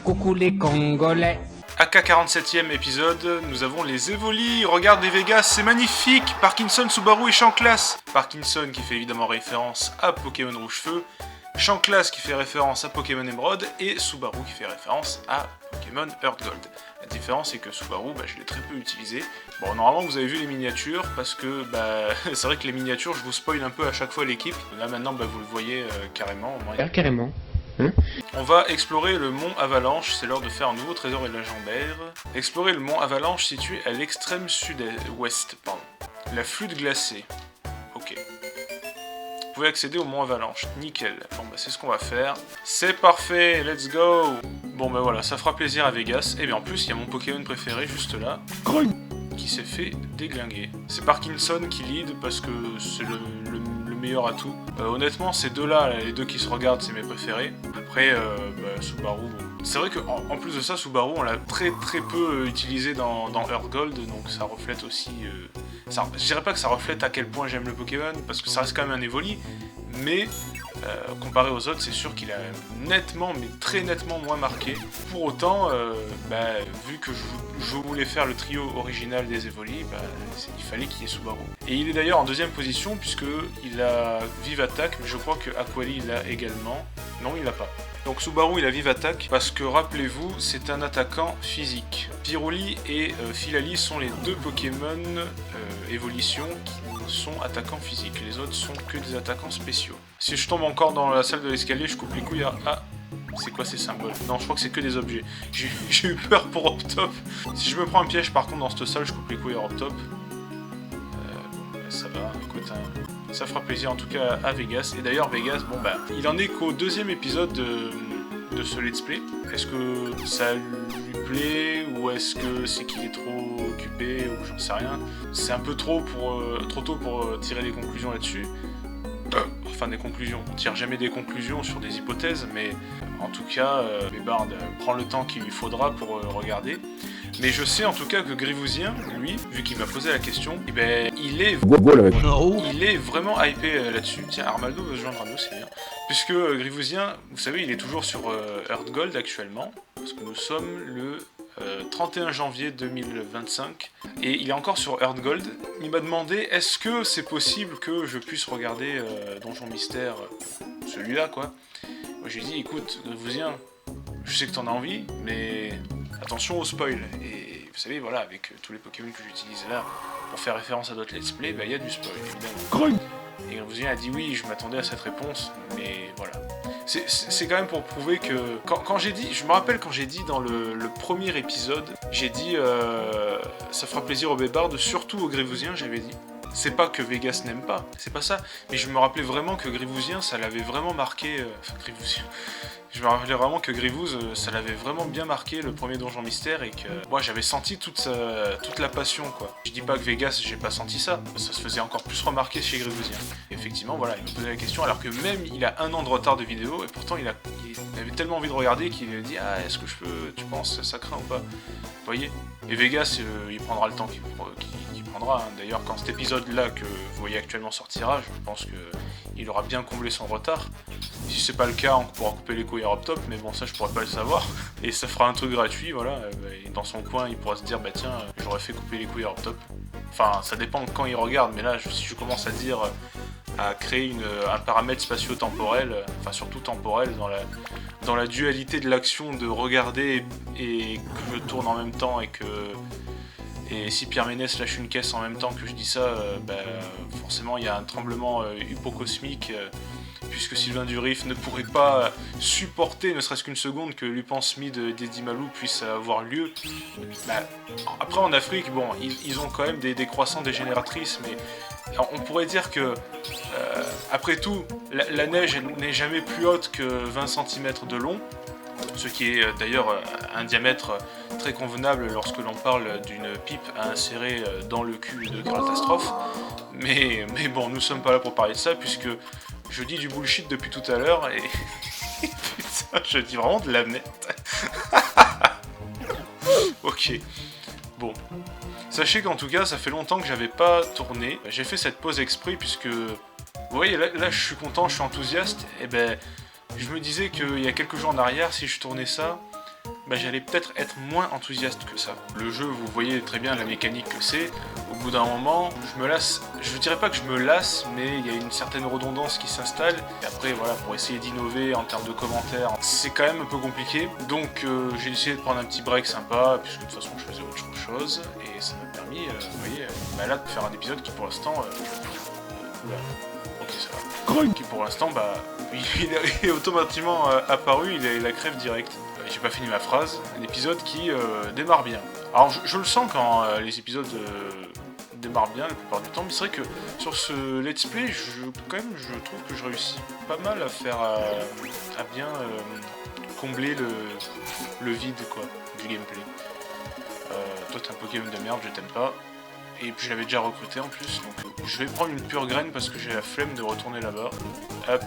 Coucou les Congolais. AK47e épisode, nous avons les Evoli, regarde les Vegas, c'est magnifique. Parkinson, Subaru et Chanclas. Parkinson qui fait évidemment référence à Pokémon Rouge-Feu, Chanclas qui fait référence à Pokémon Emerald et Subaru qui fait référence à Pokémon Earth Gold. La différence c'est que Subaru, je l'ai très peu utilisé. Bon, normalement vous avez vu les miniatures parce que c'est vrai que les miniatures je vous spoil un peu à chaque fois l'équipe. Là maintenant vous le voyez carrément. Carrément. On va explorer le mont Avalanche, c'est l'heure de faire un nouveau trésor légendaire. Explorer le mont Avalanche situé à l'extrême sud-ouest, La flûte glacée. Ok. Vous pouvez accéder au mont Avalanche, nickel. Bon c'est ce qu'on va faire. C'est parfait, let's go. Bon voilà, ça fera plaisir à Vegas. Et bien en plus il y a mon Pokémon préféré juste là. Qui s'est fait déglinguer. C'est Parkinson qui lead parce que c'est le meilleur atout. Honnêtement, ces deux-là, les deux qui se regardent, c'est mes préférés. Après, Subaru, c'est vrai qu'en plus de ça, Subaru, on l'a très peu utilisé dans Earth Gold, donc ça reflète aussi... je dirais pas que ça reflète à quel point j'aime le Pokémon, parce que ça reste quand même un Evoli, mais... comparé aux autres, c'est sûr qu'il a nettement, mais très nettement moins marqué. Pour autant, vu que je voulais faire le trio original des Evoli, il fallait qu'il y ait Subaru. Et il est d'ailleurs en deuxième position, puisqu'il a Vive Attaque, mais je crois que Aquali l'a également. Non, il l'a pas. Donc Subaru il a Vive Attaque, parce que rappelez-vous, c'est un attaquant physique. Pyroli et Philali sont les deux Pokémon évolution qui sont attaquants physiques. Les autres sont que des attaquants spéciaux. Si je tombe encore dans la salle de l'escalier, je coupe les couilles à... Ah, c'est quoi ces symboles? Non, je crois que c'est que des objets. J'ai eu peur pour Optop. Si je me prends un piège par contre dans cette salle, je coupe les couilles à Optop. Ça va, écoute, ça fera plaisir en tout cas à Vegas. Et d'ailleurs Vegas, il en est qu'au deuxième épisode de ce let's play. Est-ce que ça lui plaît ou est-ce que c'est qu'il est trop occupé ou j'en sais rien. C'est un peu trop tôt pour tirer des conclusions là-dessus. Enfin des conclusions, on tire jamais des conclusions sur des hypothèses, mais en tout cas, Bébard prend le temps qu'il lui faudra pour regarder. Mais je sais en tout cas que Grivousien, lui, vu qu'il m'a posé la question, il est vraiment hypé là-dessus. Tiens, Armaldo veut se joindre à nous, c'est bien. Puisque Grivousien, vous savez, il est toujours sur Earth Gold actuellement, parce que nous sommes le 31 janvier 2025, et il est encore sur Earth Gold. Il m'a demandé, est-ce que c'est possible que je puisse regarder Donjon Mystère, celui-là quoi. Moi j'ai dit, écoute, Grivousien, je sais que t'en as envie, mais attention au spoil. Et vous savez, voilà, avec tous les Pokémon que j'utilise là, pour faire référence à d'autres let's play, il y a du spoil, évidemment. Et Grivousien a dit oui, je m'attendais à cette réponse, mais voilà. C'est quand même pour prouver que... Quand j'ai dit... Je me rappelle quand j'ai dit dans le premier épisode, j'ai dit ça fera plaisir au Bébard, surtout au Grivousien, j'avais dit. C'est pas que Vegas n'aime pas, c'est pas ça. Mais je me rappelais vraiment que Grivousien, ça l'avait vraiment marqué... Grivousien... Je me rappelais vraiment que Grivouze, ça l'avait vraiment bien marqué, le premier Donjon Mystère, et que moi j'avais senti toute la passion, quoi. Je dis pas que Vegas, j'ai pas senti ça, ça se faisait encore plus remarquer chez Grivousien. Effectivement, voilà, il me posait la question, alors que même il a 1 an de retard de vidéo, et pourtant il avait tellement envie de regarder qu'il a dit « Ah, est-ce que je peux, tu penses, ça craint ou pas ?» Vous voyez. Et Vegas, il prendra le temps qu'il prendra. Hein. D'ailleurs, quand cet épisode-là que vous voyez actuellement sortira, je pense qu'il aura bien comblé son retard. Si c'est pas le cas, on pourra couper les couilles à Optop, mais bon, ça je pourrais pas le savoir. Et ça fera un truc gratuit, voilà. Et dans son coin, il pourra se dire, tiens, j'aurais fait couper les couilles à Optop. Enfin, ça dépend de quand il regarde, mais là, si je commence à créer un paramètre spatio-temporel, enfin surtout temporel, dans la dualité de l'action de regarder et que je tourne en même temps et si Pierre Ménès lâche une caisse en même temps que je dis ça, forcément il y a un tremblement hypocosmique, puisque Sylvain Durif ne pourrait pas supporter, ne serait-ce qu'une seconde, que Lupin Smith d'Eddie Malou puisse avoir lieu. Après en Afrique, bon, ils ont quand même des croissants dégénératrices, mais on pourrait dire que, après tout, la neige n'est jamais plus haute que 20 cm de long, ce qui est d'ailleurs un diamètre très convenable lorsque l'on parle d'une pipe à insérer dans le cul de catastrophe. Mais bon, nous sommes pas là pour parler de ça, puisque je dis du bullshit depuis tout à l'heure, et putain, je dis vraiment de la merde. Ok, bon. Sachez qu'en tout cas, ça fait longtemps que j'avais pas tourné. J'ai fait cette pause exprès, puisque... Vous voyez, là je suis content, je suis enthousiaste, et je me disais qu'il y a quelques jours en arrière, si je tournais ça, bah, j'allais peut-être être moins enthousiaste que ça. Le jeu, vous voyez très bien la mécanique que c'est. Au bout d'un moment, je me lasse. Je dirais pas que je me lasse, mais il y a une certaine redondance qui s'installe. Et après, voilà, pour essayer d'innover en termes de commentaires, c'est quand même un peu compliqué. Donc, j'ai décidé de prendre un petit break sympa, puisque de toute façon, je faisais autre chose. Et ça m'a permis, vous voyez, bah, là, de faire un épisode qui, pour l'instant... oula, ok, ça va. Qui, pour l'instant, bah... il est automatiquement apparu, il a la crève directe. J'ai pas fini ma phrase, un épisode qui démarre bien. Alors je le sens quand les épisodes démarrent bien la plupart du temps, mais c'est vrai que sur ce let's play, je trouve que je réussis pas mal à faire à bien combler le vide quoi du gameplay. Toi t'es un Pokémon de merde, je t'aime pas. Et puis je l'avais déjà recruté en plus, donc je vais prendre une pure graine parce que j'ai la flemme de retourner là-bas. Hop,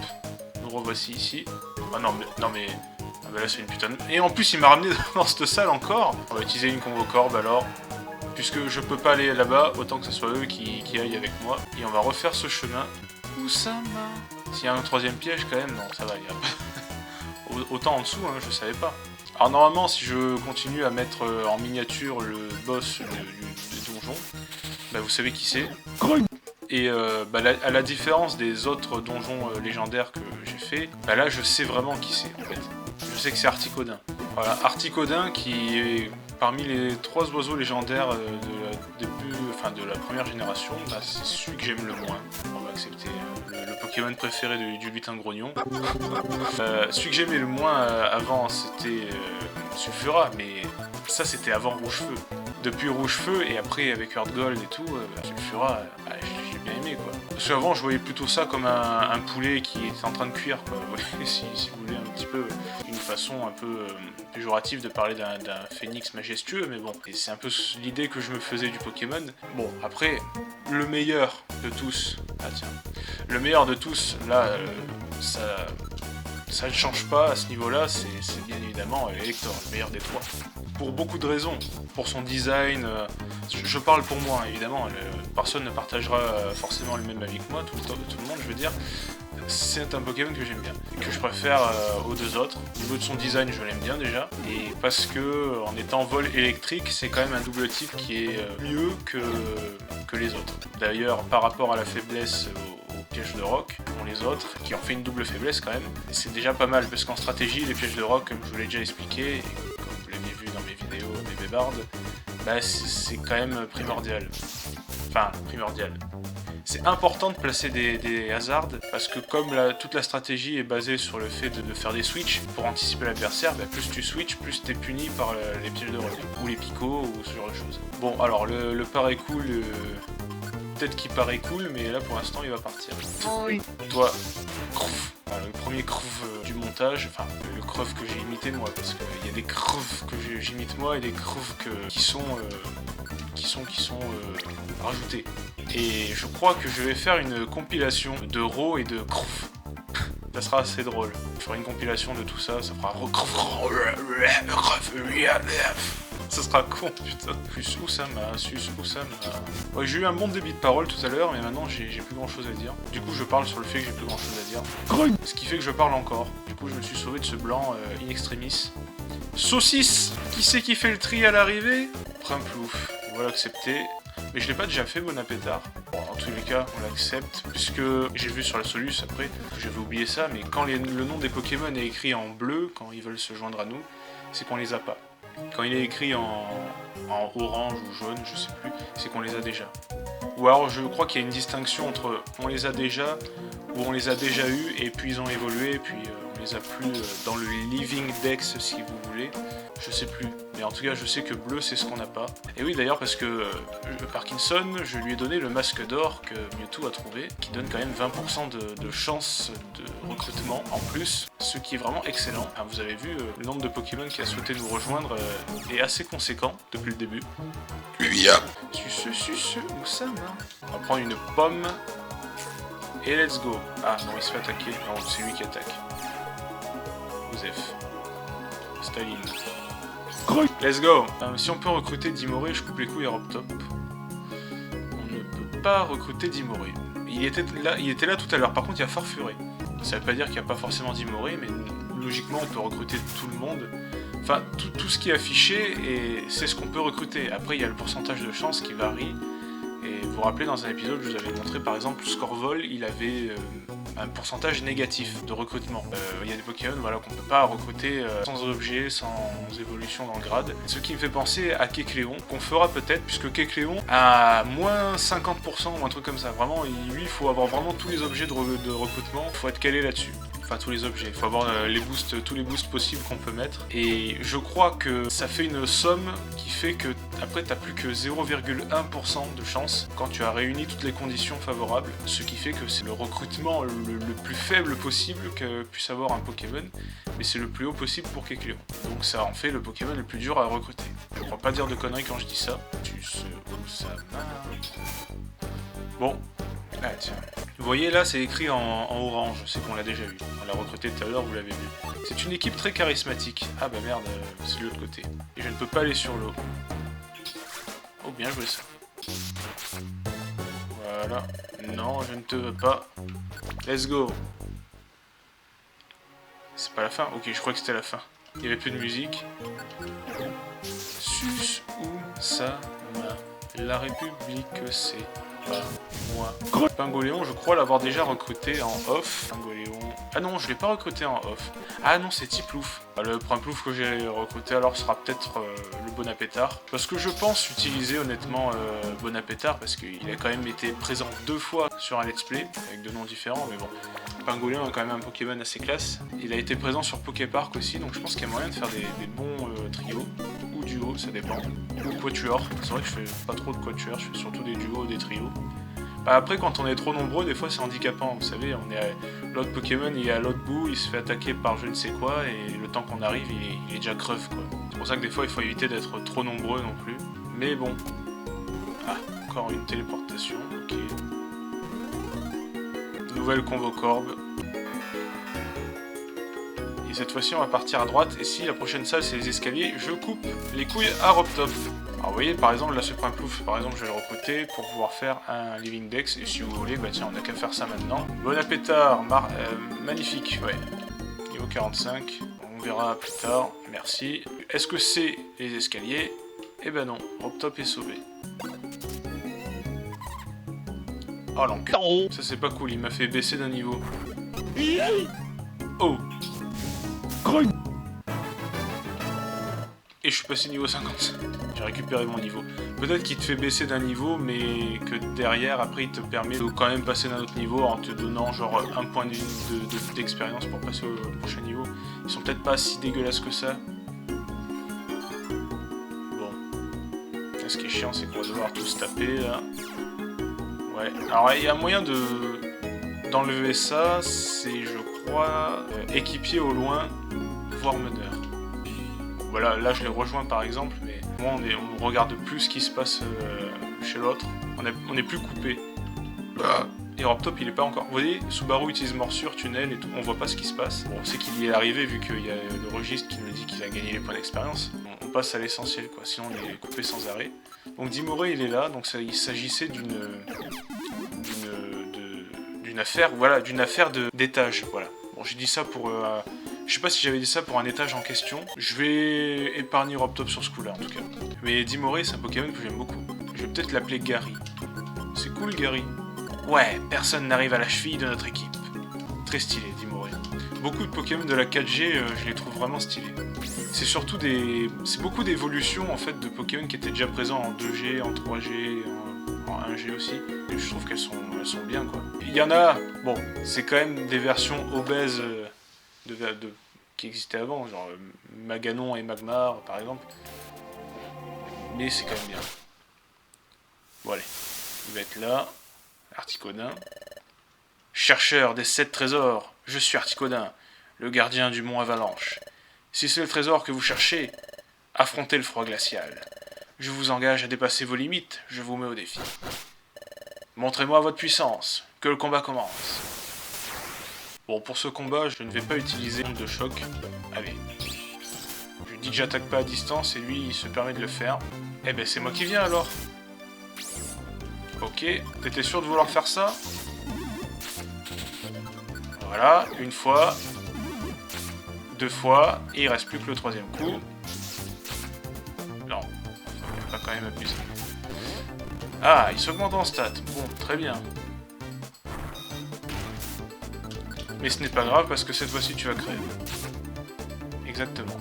nous revoici ici. Ah non mais... Ah bah là c'est une putain de... Et en plus il m'a ramené dans cette salle encore. On va utiliser une convocorbe alors. Puisque je peux pas aller là-bas, autant que ce soit eux qui aillent avec moi. Et on va refaire ce chemin. Où ça m'a... S'il y a un troisième piège quand même, non ça va, il y a... Autant en dessous, hein, je savais pas. Alors normalement si je continue à mettre en miniature le boss du donjon, bah vous savez qui c'est. Et bah, à la différence des autres donjons légendaires que j'ai fait, bah là je sais vraiment qui c'est en fait. Je sais que c'est Articodin. Voilà, Articodin qui est parmi les 3 oiseaux légendaires de la première génération, bah, c'est celui que j'aime le moins. On va accepter le Pokémon préféré du lutin grognon. Celui que j'aimais le moins avant c'était Sulfura, mais ça c'était avant Rouge-Feu. Depuis Rouge-Feu et après avec Heart Gold et tout, Sulfura, j'ai bien aimé quoi. Parce qu'avant je voyais plutôt ça comme un poulet qui était en train de cuire quoi. Ouais, si vous voulez un petit peu une façon un peu péjorative de parler d'un phénix majestueux, mais bon, et c'est un peu l'idée que je me faisais du Pokémon. Bon, après, le meilleur de tous, le meilleur de tous, là, ça ne change pas à ce niveau-là, c'est bien évidemment Elector, le meilleur des 3. Pour beaucoup de raisons, pour son design, je parle pour moi évidemment, personne ne partagera forcément le même avis que moi, tout le monde je veux dire. C'est un Pokémon que j'aime bien, que je préfère aux 2 autres. Au niveau de son design, je l'aime bien déjà, et parce que en étant vol électrique, c'est quand même un double type qui est mieux que les autres. D'ailleurs, par rapport à la faiblesse aux pièges de roc, ont les autres, qui ont fait une double faiblesse quand même, c'est déjà pas mal, parce qu'en stratégie, les pièges de roc, comme je vous l'ai déjà expliqué, et comme vous l'avez vu dans mes vidéos des Bébard, bah c'est quand même primordial. Enfin, primordial. C'est important de placer des hazards parce que comme toute la stratégie est basée sur le fait de faire des switches pour anticiper l'adversaire, bah plus tu switches, plus t'es puni par les pièges de roc ou les picots ou ce genre de choses. Bon alors le paraît cool, peut-être qu'il paraît cool mais là pour l'instant il va partir. Oh oui. Toi, Crouf. Voilà, le premier Crouf du montage, enfin le Crouf que j'ai imité moi parce qu'il y a des Crouf que j'imite moi et des Crouf qui sont rajoutés. Et je crois que je vais faire une compilation de Ro et de Crouf. Ça sera assez drôle. Je ferai une compilation de tout ça, ça fera ça sera con, putain. Plus Oussama. Ouais, j'ai eu un bon débit de parole tout à l'heure, mais maintenant j'ai plus grand chose à dire. Du coup, je parle sur le fait que j'ai plus grand chose à dire. Ce qui fait que je parle encore. Du coup, je me suis sauvé de ce blanc in extremis. Saucisse! Qui c'est qui fait le tri à l'arrivée? Primplouf. On va l'accepter. Mais je l'ai pas déjà fait, bon appétard. Bon, en tous les cas, on l'accepte, puisque j'ai vu sur la Solus après, j'avais oublié ça, mais quand le nom des Pokémon est écrit en bleu, quand ils veulent se joindre à nous, c'est qu'on les a pas. Quand il est écrit en orange ou jaune, je sais plus, c'est qu'on les a déjà. Ou alors je crois qu'il y a une distinction entre on les a déjà, ou on les a déjà eus, et puis ils ont évolué, et puis on les a plus dans le Living Dex si vous voulez. Je sais plus, mais en tout cas je sais que bleu c'est ce qu'on n'a pas. Et oui d'ailleurs parce que Parkinson, je lui ai donné le masque d'or que Mewtwo a trouvé, qui donne quand même 20% de chance de recrutement en plus, ce qui est vraiment excellent. Enfin, vous avez vu, le nombre de Pokémon qui a souhaité nous rejoindre est assez conséquent depuis le début. Suce, où ça va? On va prendre une pomme, et let's go. Ah non, il se fait attaquer, non c'est lui qui attaque. Joseph. Staline. Let's go. Si on peut recruter Dimoré, je coupe les couilles à Robtop. On ne peut pas recruter Dimoré. Il était là tout à l'heure, par contre il y a Farfuré. Ça veut pas dire qu'il n'y a pas forcément Dimoré, mais logiquement on peut recruter tout le monde. Enfin, tout ce qui est affiché, et c'est ce qu'on peut recruter. Après, il y a le pourcentage de chance qui varie. Et vous vous rappelez, dans un épisode, je vous avais montré, par exemple, Scorvol, il avait un pourcentage négatif de recrutement. Il y a des Pokémon voilà, qu'on ne peut pas recruter sans objet, sans évolution dans le grade. Ce qui me fait penser à Kecleon, qu'on fera peut-être, puisque Kecleon a moins 50% ou un truc comme ça. Vraiment, lui, il faut avoir vraiment tous les objets de recrutement, il faut être calé là-dessus. Enfin, tous les objets, il faut avoir tous les boosts possibles qu'on peut mettre. Et je crois que ça fait une somme qui fait que après t'as plus que 0,1% de chance quand tu as réuni toutes les conditions favorables. Ce qui fait que c'est le recrutement le plus faible possible que puisse avoir un Pokémon, mais c'est le plus haut possible pour Kecleon. Donc ça en fait le Pokémon le plus dur à recruter. Je ne crois pas dire de conneries quand je dis ça. Tu sais où ça marche. Bon. Ah tiens. Vous voyez là c'est écrit en orange, c'est qu'on l'a déjà vu. On l'a recruté tout à l'heure, vous l'avez vu. C'est une équipe très charismatique. Ah bah merde, c'est de l'autre côté. Et je ne peux pas aller sur l'eau. Oh bien joué ça. Voilà. Non, je ne te veux pas. Let's go. C'est pas la fin? Ok, je crois que c'était la fin. Il n'y avait plus de musique. Sus ou ça la République c'est... moi. Pingoléon, je crois l'avoir déjà recruté en off. Pingoléon... Ah non, je l'ai pas recruté en off. Ah non, c'est Tiplouf. Le Primplouf que j'ai recruté alors sera peut-être le Bonapétard. Parce que je pense utiliser honnêtement Bonapétard, parce qu'il a quand même été présent 2 fois sur un let's play, avec 2 noms différents, mais bon. Pingoléon est quand même un Pokémon assez classe. Il a été présent sur Poképark aussi, donc je pense qu'il y a moyen de faire des bons trios. Ou duos, ça dépend. Ou quatuor. C'est vrai que je fais pas trop de quatuor, je fais surtout des duos ou des trios. Bah après, quand on est trop nombreux, des fois c'est handicapant. Vous savez, on est l'autre Pokémon, il est à l'autre bout, il se fait attaquer par je ne sais quoi, et le temps qu'on arrive, il est déjà creve quoi. C'est pour ça que des fois il faut éviter d'être trop nombreux non plus. Mais bon. Ah, encore une téléportation, ok. Nouvelle Convocorbe. Et cette fois-ci on va partir à droite, et si la prochaine salle c'est les escaliers, je coupe les couilles à Roptop. Alors vous voyez par exemple là ce Primplouf, par exemple je vais le recruter pour pouvoir faire un Living Dex, et si vous voulez, bah tiens on n'a qu'à faire ça maintenant. Bonapétard, magnifique, ouais. Niveau 45, on verra plus tard, merci. Est-ce que c'est les escaliers? Eh ben non, Roptop est sauvé. Oh l'enculé. Ça c'est pas cool, il m'a fait baisser d'un niveau. Oh. Et je suis passé niveau 55. J'ai récupéré mon niveau. Peut-être qu'il te fait baisser d'un niveau, mais que derrière, après, il te permet de quand même passer d'un autre niveau en te donnant genre un point d'expérience pour passer au prochain niveau. Ils sont peut-être pas si dégueulasses que ça. Bon. Là, ce qui est chiant, c'est qu'on va devoir tous taper, là. Ouais. Alors, il y a moyen d'enlever ça, c'est, je crois, équipier au loin, voire meneur. Voilà, là je les rejoins par exemple, mais moi on regarde plus ce qui se passe chez l'autre, on est plus coupé. Et Roptop il est pas encore. Vous voyez, Subaru utilise morsure, tunnel et tout, on voit pas ce qui se passe. Bon, on sait qu'il y est arrivé vu qu'il y a le registre qui nous dit qu'il a gagné les points d'expérience. On passe à l'essentiel quoi, sinon on est coupé sans arrêt. Donc Dimoré il est là, donc il s'agissait d'une affaire, voilà, d'une affaire d'étage, voilà. Bon, j'ai dit ça pour... je sais pas si j'avais dit ça pour un étage en question. Je vais épargner Roptop sur ce coup-là, en tout cas. Mais Dimoré, c'est un Pokémon que j'aime beaucoup. Je vais peut-être l'appeler Gary. C'est cool, Gary. Ouais, personne n'arrive à la cheville de notre équipe. Très stylé, Dimoré. Beaucoup de Pokémon de la 4G, je les trouve vraiment stylés. C'est surtout c'est beaucoup d'évolutions, en fait, de Pokémon qui étaient déjà présents en 2G, en 3G, en 1G aussi. Et je trouve qu'elles sont bien, quoi. Il y en a... Bon, c'est quand même des versions obèses... qui existaient avant, genre Maganon et Magmar par exemple. Mais c'est quand même bien. Bon allez, il va être là. Articodin. Chercheur des 7 trésors, je suis Articodin, le gardien du mont Avalanche. Si c'est le trésor que vous cherchez, affrontez le froid glacial. Je vous engage à dépasser vos limites, je vous mets au défi. Montrez-moi votre puissance, que le combat commence. Bon, pour ce combat, je ne vais pas utiliser onde de choc. Allez. Je dis que j'attaque pas à distance et lui, il se permet de le faire. Eh ben, c'est moi qui viens alors. Ok, t'étais sûr de vouloir faire ça? Voilà, une fois. 2 fois, et il reste plus que le 3e coup. quand même abusé. Ah, il s'augmente en stats. Bon, très bien. Mais ce n'est pas grave parce que cette fois-ci tu vas créer. Exactement.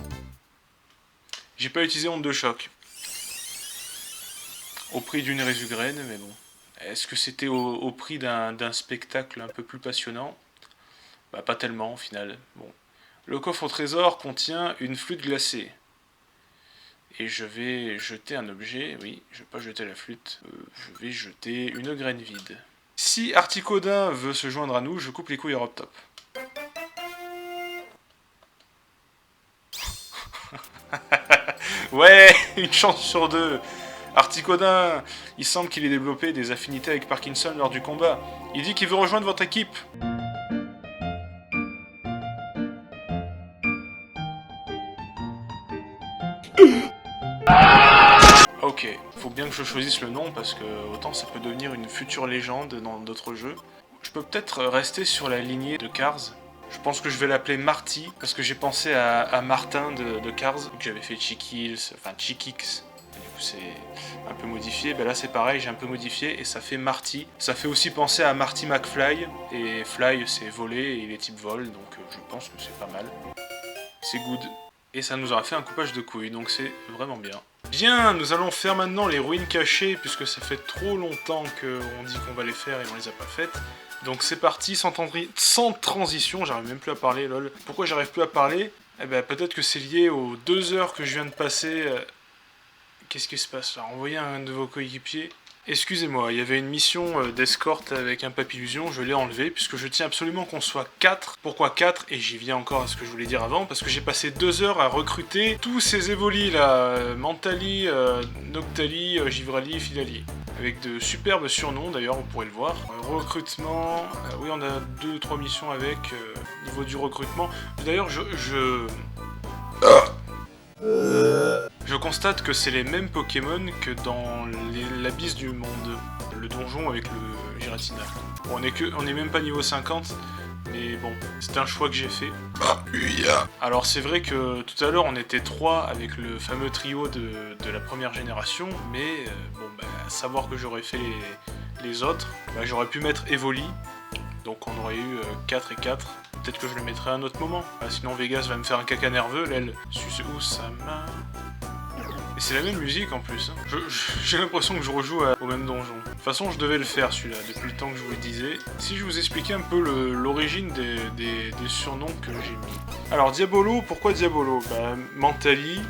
J'ai pas utilisé onde de choc. Au prix d'une résugraine, mais bon. Est-ce que c'était au prix d'un spectacle un peu plus passionnant? Bah pas tellement au final. Bon. Le coffre au trésor contient une flûte glacée. Et je vais jeter un objet. Oui, je vais pas jeter la flûte. Je vais jeter une graine vide. Si Articodin veut se joindre à nous, je coupe les couilles à Robtop. Ouais, une chance sur deux. Articodin, il semble qu'il ait développé des affinités avec Parkinson lors du combat. Il dit qu'il veut rejoindre votre équipe. Ok, faut bien que je choisisse le nom parce que autant ça peut devenir une future légende dans d'autres jeux. Je peux peut-être rester sur la lignée de Cars. Je pense que je vais l'appeler Marty parce que j'ai pensé à Martin de Cars, que j'avais fait Chickix, enfin Chickix. Du coup c'est un peu modifié. Ben là c'est pareil, j'ai un peu modifié et ça fait Marty. Ça fait aussi penser à Marty McFly et Fly c'est voler et il est type vol donc je pense que c'est pas mal. C'est good. Et ça nous aura fait un coupage de couilles donc c'est vraiment bien. Bien, nous allons faire maintenant les ruines cachées puisque ça fait trop longtemps qu'on dit qu'on va les faire et on les a pas faites. Donc c'est parti, sans transition, j'arrive même plus à parler, lol. Pourquoi j'arrive plus à parler? Eh ben peut-être que c'est lié aux 2 heures que je viens de passer. Qu'est-ce qui se passe là? Envoyer un de vos coéquipiers. Excusez-moi, il y avait une mission d'escorte avec un papillusion, je l'ai enlevé puisque je tiens absolument qu'on soit 4. Pourquoi 4? Et j'y viens encore à ce que je voulais dire avant, parce que j'ai passé 2 heures à recruter tous ces évolis là, Mentali, Noctali, Givrali, Filali. Avec de superbes surnoms d'ailleurs, on pourrait le voir. Recrutement, oui on a 2-3 missions avec, niveau du recrutement. D'ailleurs je constate que c'est les mêmes Pokémon que dans l'abysse du monde, le donjon avec le Giratina. Bon, on est même pas niveau 50, mais bon, c'est un choix que j'ai fait. Alors c'est vrai que tout à l'heure on était 3 avec le fameux trio de la première génération, mais bon, bah, savoir que j'aurais fait les autres, bah, j'aurais pu mettre Evoli, donc on aurait eu 4 et 4. Peut-être que je le mettrai à un autre moment. Ah, sinon Vegas va me faire un caca nerveux, l'aile. Suce où sa main. Et c'est la même musique en plus. Hein. J'ai l'impression que je rejoue au même donjon. De toute façon, je devais le faire celui-là, depuis le temps que je vous le disais. Si je vous expliquais un peu l'origine des surnoms que j'ai mis. Alors Diabolo, pourquoi Diabolo? Bah, Mentali.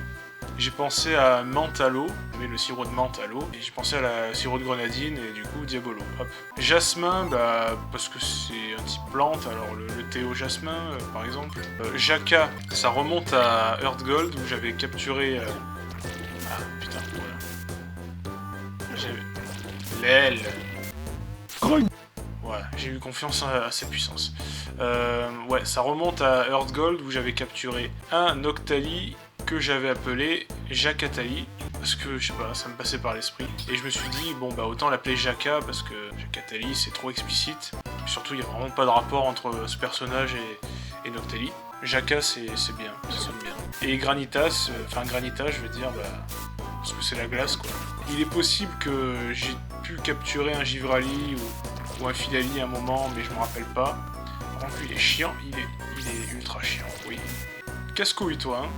J'ai pensé à Mentalo, mais le sirop de menthe à l'eau, et j'ai pensé à la sirop de grenadine, et du coup Diabolo, hop. Jasmin, bah, parce que c'est un type plante, alors le Théo Jasmin, par exemple. Jaka, ça remonte à Earth Gold, où j'avais capturé... Ah, putain, voilà. L'aile. Voilà, j'ai eu confiance à sa puissance. Ouais, ça remonte à Earth Gold, où j'avais capturé un Noctali, que j'avais appelé Jacatali, parce que, je sais pas, ça me passait par l'esprit. Et je me suis dit, bon bah autant l'appeler Jaka, parce que Jacatali c'est trop explicite. Surtout, il n'y a vraiment pas de rapport entre ce personnage et Noctali. Jaka c'est bien, ça sonne bien. Et Granitas, enfin Granita je veux dire, bah, parce que c'est la glace quoi. Il est possible que j'ai pu capturer un Givrali ou un Filali à un moment, mais je me rappelle pas. Par contre, il est chiant, il est ultra chiant, oui. Casse-couille toi, hein.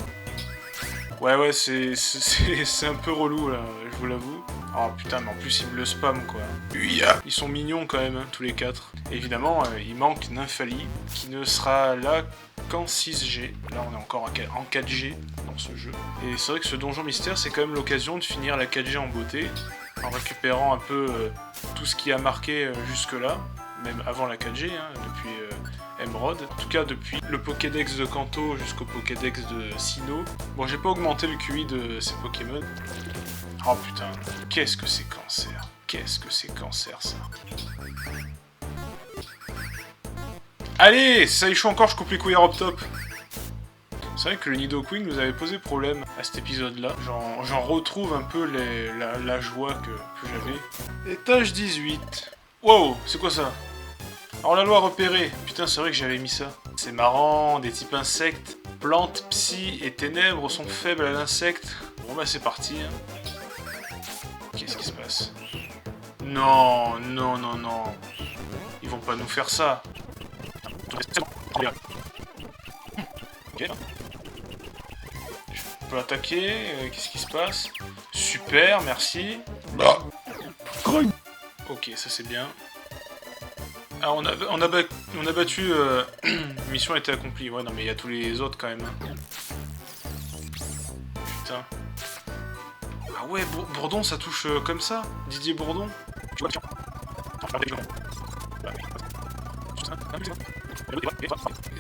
Ouais, c'est un peu relou, là, je vous l'avoue. Oh putain, mais en plus, ils me le spam, quoi. Ils sont mignons, quand même, hein, tous les 4. Évidemment, il manque Nymphali, qui ne sera là qu'en 6G. Là, on est encore en 4G dans ce jeu. Et c'est vrai que ce donjon mystère, c'est quand même l'occasion de finir la 4G en beauté, en récupérant un peu tout ce qui a marqué jusque-là, même avant la 4G, hein, depuis... Emerald. En tout cas, depuis le Pokédex de Kanto jusqu'au Pokédex de Sinnoh. Bon, j'ai pas augmenté le QI de ces Pokémon. Oh putain, qu'est-ce que c'est cancer? Qu'est-ce que c'est cancer, ça? Allez, ça échoue encore, je coupe les couilles à Robtop. C'est vrai que le Nidoqueen nous avait posé problème à cet épisode-là. J'en retrouve un peu la joie que j'avais. Étage 18. Wow, c'est quoi ça? Alors la loi repérée, putain c'est vrai que j'avais mis ça. C'est marrant, des types insectes, plantes, psy et ténèbres sont faibles à l'insecte. Bon bah c'est parti. Hein. Qu'est-ce qui se passe? Non, non, non, non. Ils vont pas nous faire ça. Ok. Je peux attaquer. Qu'est-ce qui se passe? Super, merci. Ok, ça c'est bien. Ah, on a battu... mission a été accomplie. Ouais, non, mais il y a tous les autres quand même. Putain. Ah ouais, Bourdon, ça touche comme ça? Didier Bourdon?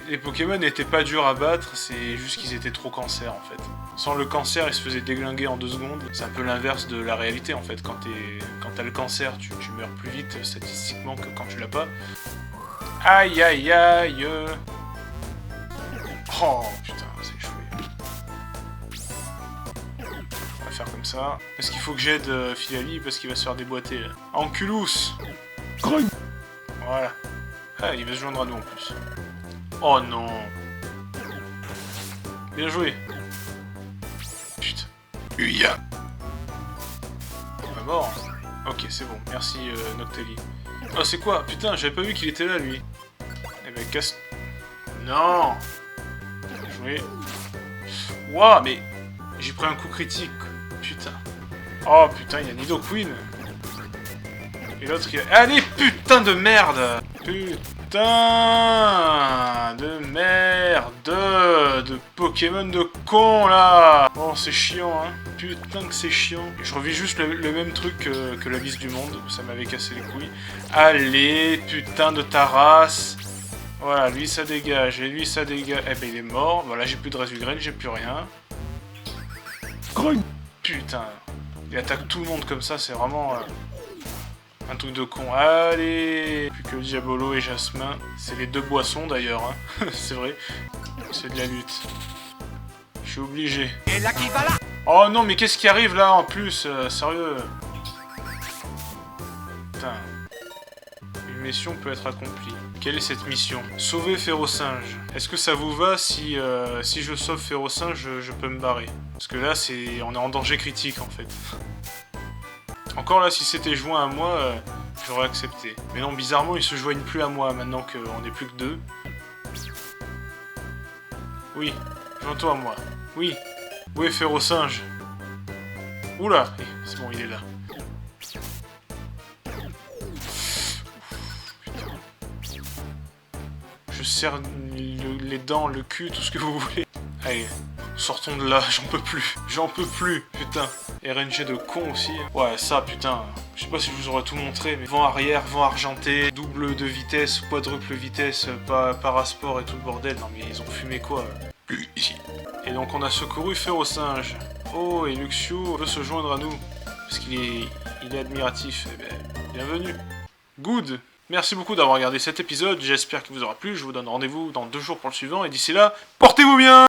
Les Pokémon n'étaient pas durs à battre, c'est juste qu'ils étaient trop cancer en fait. Sans le cancer, ils se faisaient déglinguer en 2 secondes. C'est un peu l'inverse de la réalité en fait. Quand t'as le cancer, tu meurs plus vite statistiquement que quand tu l'as pas. Aïe aïe aïe. Oh putain, c'est échoué. On va faire comme ça. Est-ce qu'il faut que j'aide Philali parce qu'il va se faire déboîter là. Anculus. Voilà. Ah, il va se joindre à nous en plus. Oh non. Bien joué. Putain. Uya. Pas mort. Ok, c'est bon. Merci Noctali. Oh, c'est quoi? Putain, j'avais pas vu qu'il était là, lui. Eh ben, casse... Non. Bien joué. Wouah, mais... J'ai pris un coup critique. Putain. Oh, putain, il y a Nidoqueen. Et l'autre, il a... Allez, putain de merde. Putain de merde de Pokémon de con, là. Oh, c'est chiant, hein. Putain que c'est chiant. Et je revis juste le même truc que la vis du monde. Ça m'avait cassé les couilles. Allez, putain de ta race. Voilà, lui, ça dégage. Et lui, ça dégage. Eh ben, il est mort. Voilà, j'ai plus de Résugraine, j'ai plus rien. Putain. Il attaque tout le monde comme ça, c'est vraiment... un truc de con. Allez. Plus que Diabolo et Jasmin. C'est les 2 boissons d'ailleurs. Hein. C'est vrai. C'est de la lutte. Je suis obligé. Oh non, mais qu'est-ce qui arrive là en plus? Sérieux. Putain. Une mission peut être accomplie. Quelle est cette mission? Sauver Férocinge. Est-ce que ça vous va si je sauve Férocinge, je peux me barrer? Parce que là, on est en danger critique en fait. Encore là, si c'était joint à moi, j'aurais accepté. Mais non, bizarrement, ils se joignent plus à moi, maintenant qu'on n'est plus que 2. Oui, joins-toi à moi. Oui. Où est Férocinge? Oula, c'est bon, il est là. Putain. Je serre les dents, le cul, tout ce que vous voulez. Allez, sortons de là, j'en peux plus. J'en peux plus, putain. RNG de con aussi. Ouais, ça, putain. Je sais pas si je vous aurais tout montré, mais vent arrière, vent argenté, double de vitesse, quadruple vitesse, parasport et tout le bordel. Non mais ils ont fumé quoi? Ici. Et donc on a secouru Férocinge. Oh, et Luxio veut se joindre à nous. Parce qu'il est admiratif. Eh ben, bienvenue. Good. Merci beaucoup d'avoir regardé cet épisode. J'espère qu'il vous aura plu. Je vous donne rendez-vous dans 2 jours pour le suivant. Et d'ici là, portez-vous bien!